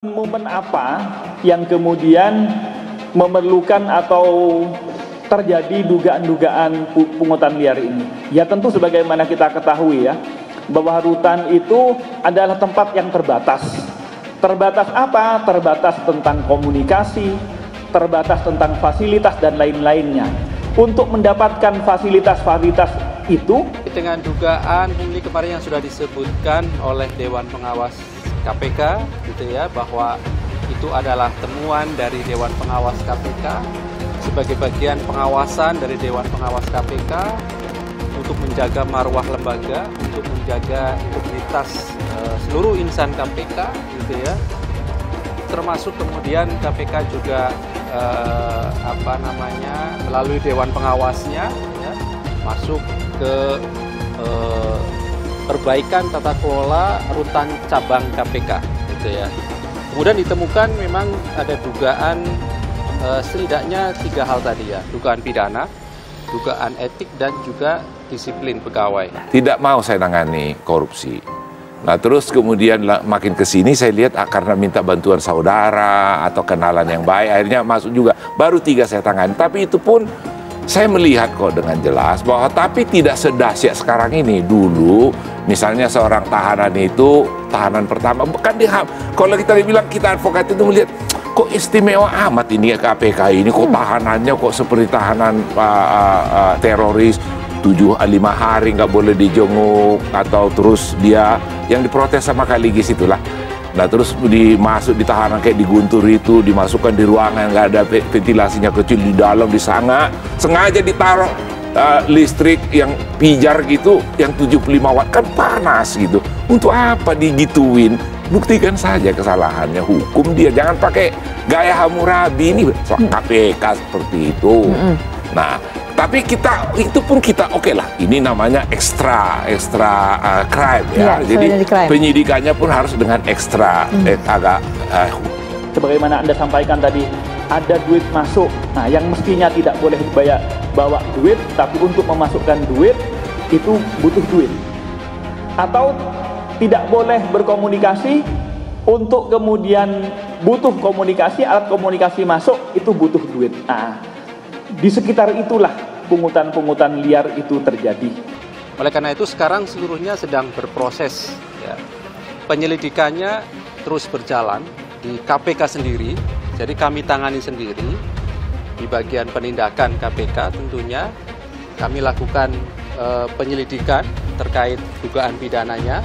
Momen apa yang kemudian memerlukan atau terjadi dugaan-dugaan pungutan liar ini? Ya tentu sebagaimana kita ketahui ya, bahwa rutan itu adalah tempat yang terbatas. Terbatas apa? Terbatas tentang komunikasi, terbatas tentang fasilitas dan lain-lainnya. Untuk mendapatkan fasilitas-fasilitas itu dengan dugaan ini kemarin yang sudah disebutkan oleh Dewan Pengawas KPK gitu ya, bahwa itu adalah temuan dari Dewan Pengawas KPK sebagai bagian pengawasan dari Dewan Pengawas KPK untuk menjaga marwah lembaga, untuk menjaga integritas seluruh insan KPK gitu ya. Termasuk kemudian KPK juga melalui Dewan Pengawasnya ya, masuk ke perbaikan tata kelola rutan cabang KPK gitu ya. Kemudian ditemukan memang ada dugaan setidaknya 3 hal tadi ya, dugaan pidana, dugaan etik dan juga disiplin pegawai. Tidak mau saya tangani korupsi. Nah terus kemudian makin ke sini saya lihat karena minta bantuan saudara atau kenalan yang baik, akhirnya masuk juga. Baru 3 saya tangani, tapi itu pun saya melihat kok dengan jelas bahwa tapi tidak sedahsyat sekarang ini. Dulu misalnya seorang tahanan itu, tahanan pertama, bukan dia, kalau kita bilang kita advokat itu melihat kok istimewa amat ini ya KPK ini, kok tahanannya kok seperti tahanan teroris, 5 hari nggak boleh dijenguk, atau terus dia yang diprotes sama Kaligis itulah. Nah terus dimasuk di tahanan kayak diguntur itu, dimasukkan di ruangan nggak ada ventilasinya kecil, di dalam disangga, sengaja ditaruh listrik yang pijar gitu, yang 75 watt, kan panas gitu. Untuk apa digituin? Buktikan saja kesalahannya, hukum dia, jangan pakai gaya Hammurabi ini KPK seperti itu. Nah tapi kita itu pun kita oke lah, ini namanya extra crime ya, jadi penyidikannya pun harus dengan ekstra agak sebagaimana Anda sampaikan tadi, ada duit masuk. Nah yang mestinya tidak boleh bawa duit, tapi untuk memasukkan duit itu butuh duit. Atau tidak boleh berkomunikasi, untuk kemudian butuh komunikasi, alat komunikasi masuk itu butuh duit. Nah di sekitar itulah pungutan-pungutan liar itu terjadi. Oleh karena itu sekarang seluruhnya sedang berproses ya. Penyelidikannya terus berjalan di KPK sendiri, jadi kami tangani sendiri. Di bagian penindakan KPK tentunya kami lakukan penyelidikan terkait dugaan pidananya,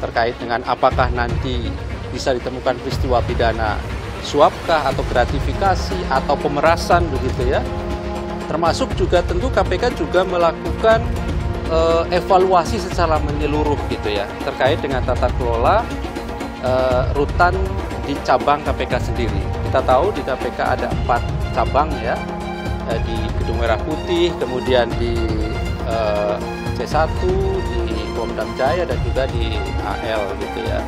terkait dengan apakah nanti bisa ditemukan peristiwa pidana suapkah atau gratifikasi atau pemerasan begitu ya. Termasuk juga tentu KPK juga melakukan evaluasi secara menyeluruh gitu ya, terkait dengan tata kelola rutan di cabang KPK sendiri. Kita tahu di KPK ada 4 cabang ya, di Gedung Merah Putih, kemudian di C1, di Pondam Jaya dan juga di AL gitu ya.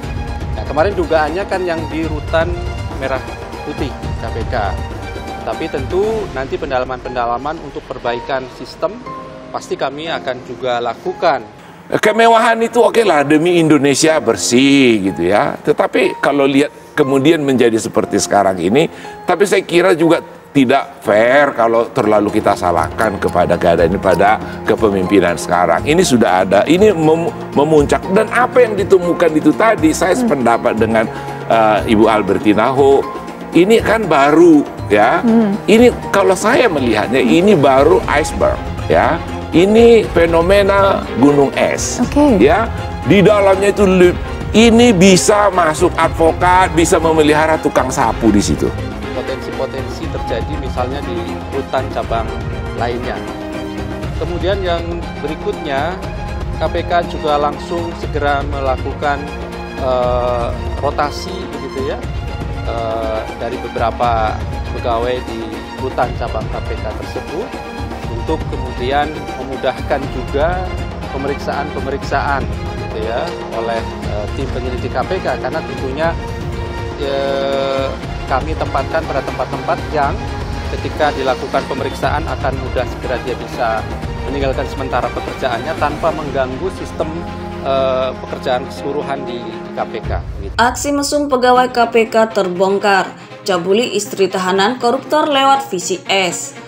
Nah kemarin dugaannya kan yang di rutan Merah Putih KPK. Tapi tentu nanti pendalaman-pendalaman untuk perbaikan sistem pasti kami akan juga lakukan. Kemewahan itu oke lah demi Indonesia bersih gitu ya. Tetapi kalau lihat kemudian menjadi seperti sekarang ini, tapi saya kira juga tidak fair kalau terlalu kita salahkan kepada keadaan ini, pada kepemimpinan sekarang. Ini sudah ada, ini memuncak. Dan apa yang ditemukan itu tadi, saya sependapat dengan Ibu Albertina Ho, ini kan baru ya. Ini kalau saya melihatnya ini baru iceberg ya. Ini fenomena gunung es. Ya. Di dalamnya itu ini bisa masuk advokat, bisa memelihara tukang sapu di situ. Potensi-potensi terjadi misalnya di rutan cabang lainnya. Kemudian yang berikutnya, KPK juga langsung segera melakukan rotasi begitu ya, dari beberapa pegawai di rutan cabang KPK tersebut untuk kemudian memudahkan juga pemeriksaan gitu ya oleh tim penyelidik KPK, karena tentunya kami tempatkan pada tempat-tempat yang ketika dilakukan pemeriksaan akan mudah segera dia bisa meninggalkan sementara pekerjaannya tanpa mengganggu sistem pekerjaan keseluruhan di KPK. Gitu. Aksi mesum pegawai KPK terbongkar, cabuli istri tahanan koruptor lewat VCS.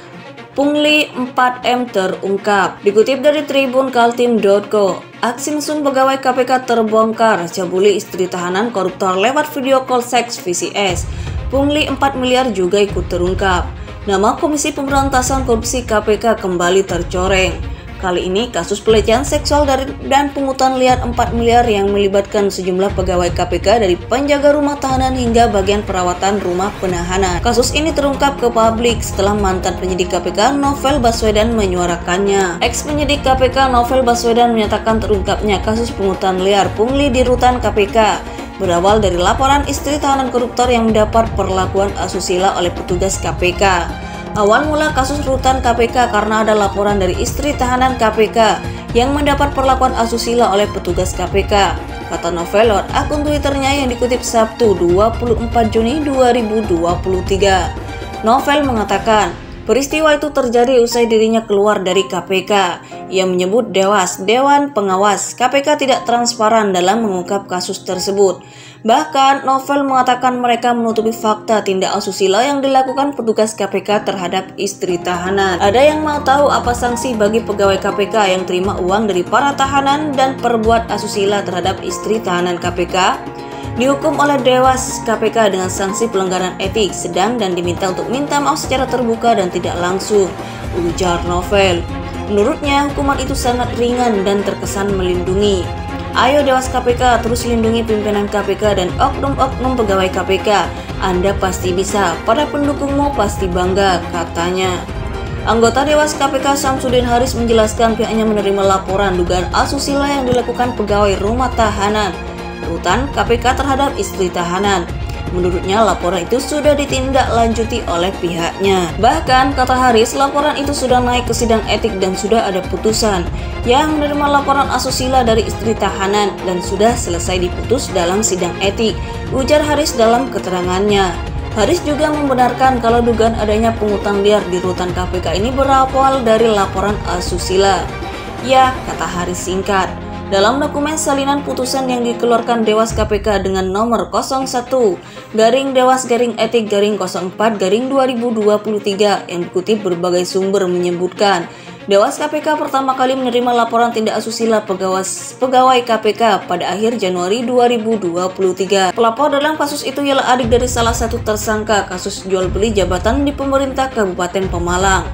Pungli 4M terungkap. Dikutip dari Tribun Kaltim.co, aksi mesum pegawai KPK terbongkar, cabuli istri tahanan koruptor lewat video call seks VCS. Pungli 4 miliar juga ikut terungkap. Nama Komisi Pemberantasan Korupsi KPK kembali tercoreng. Kali ini kasus pelecehan seksual dan pungutan liar 4 miliar yang melibatkan sejumlah pegawai KPK dari penjaga rumah tahanan hingga bagian perawatan rumah penahanan. Kasus ini terungkap ke publik setelah mantan penyidik KPK Novel Baswedan menyuarakannya. Ex-penyidik KPK Novel Baswedan menyatakan terungkapnya kasus pungutan liar pungli di rutan KPK berawal dari laporan istri tahanan koruptor yang mendapat perlakuan asusila oleh petugas KPK. Awal mula kasus rutan KPK karena ada laporan dari istri tahanan KPK yang mendapat perlakuan asusila oleh petugas KPK, kata Novel lewat akun Twitternya yang dikutip Sabtu 24 Juni 2023. Novel mengatakan, peristiwa itu terjadi usai dirinya keluar dari KPK. Ia menyebut Dewan Pengawas KPK tidak transparan dalam mengungkap kasus tersebut. Bahkan, Novel mengatakan mereka menutupi fakta tindak asusila yang dilakukan petugas KPK terhadap istri tahanan. Ada yang mau tahu apa sanksi bagi pegawai KPK yang terima uang dari para tahanan dan perbuat asusila terhadap istri tahanan KPK? Dihukum oleh Dewas KPK dengan sanksi pelanggaran etik sedang dan diminta untuk minta maaf secara terbuka dan tidak langsung, ujar Novel. Menurutnya, hukuman itu sangat ringan dan terkesan melindungi. Ayo Dewas KPK terus lindungi pimpinan KPK dan oknum-oknum pegawai KPK. Anda pasti bisa, para pendukungmu pasti bangga, katanya. Anggota Dewas KPK Samsudin Haris menjelaskan pihaknya menerima laporan dugaan asusila yang dilakukan pegawai rumah tahanan rutan KPK terhadap istri tahanan. Menurutnya laporan itu sudah ditindaklanjuti oleh pihaknya. Bahkan kata Haris, laporan itu sudah naik ke sidang etik dan sudah ada putusan yang menerima laporan asusila dari istri tahanan dan sudah selesai diputus dalam sidang etik, ujar Haris dalam keterangannya. Haris juga membenarkan kalau dugaan adanya pungutan liar di rutan KPK ini berawal dari laporan asusila. Ya, kata Haris singkat. Dalam dokumen salinan putusan yang dikeluarkan Dewas KPK dengan nomor 01-Dewas-Etik-04-2023 yang dikutip berbagai sumber menyebutkan Dewas KPK pertama kali menerima laporan tindak asusila pegawai KPK pada akhir Januari 2023. Pelapor dalam kasus itu ialah adik dari salah satu tersangka kasus jual beli jabatan di pemerintah Kabupaten Pemalang.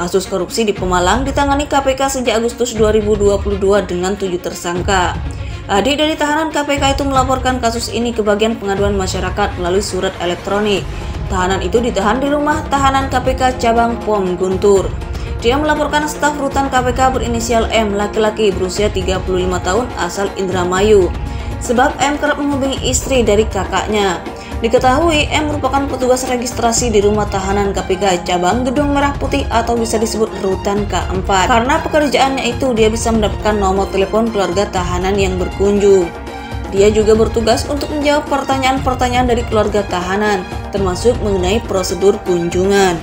Kasus korupsi di Pemalang ditangani KPK sejak Agustus 2022 dengan 7 tersangka. Adik dari tahanan KPK itu melaporkan kasus ini ke bagian pengaduan masyarakat melalui surat elektronik. Tahanan itu ditahan di rumah tahanan KPK cabang POM Guntur. Dia melaporkan staf rutan KPK berinisial M, laki-laki berusia 35 tahun asal Indramayu. Sebab M kerap menghubungi istri dari kakaknya. Diketahui M merupakan petugas registrasi di rumah tahanan KPK cabang Gedung Merah Putih atau bisa disebut Rutan K4. Karena pekerjaannya itu dia bisa mendapatkan nomor telepon keluarga tahanan yang berkunjung. Dia juga bertugas untuk menjawab pertanyaan-pertanyaan dari keluarga tahanan, termasuk mengenai prosedur kunjungan.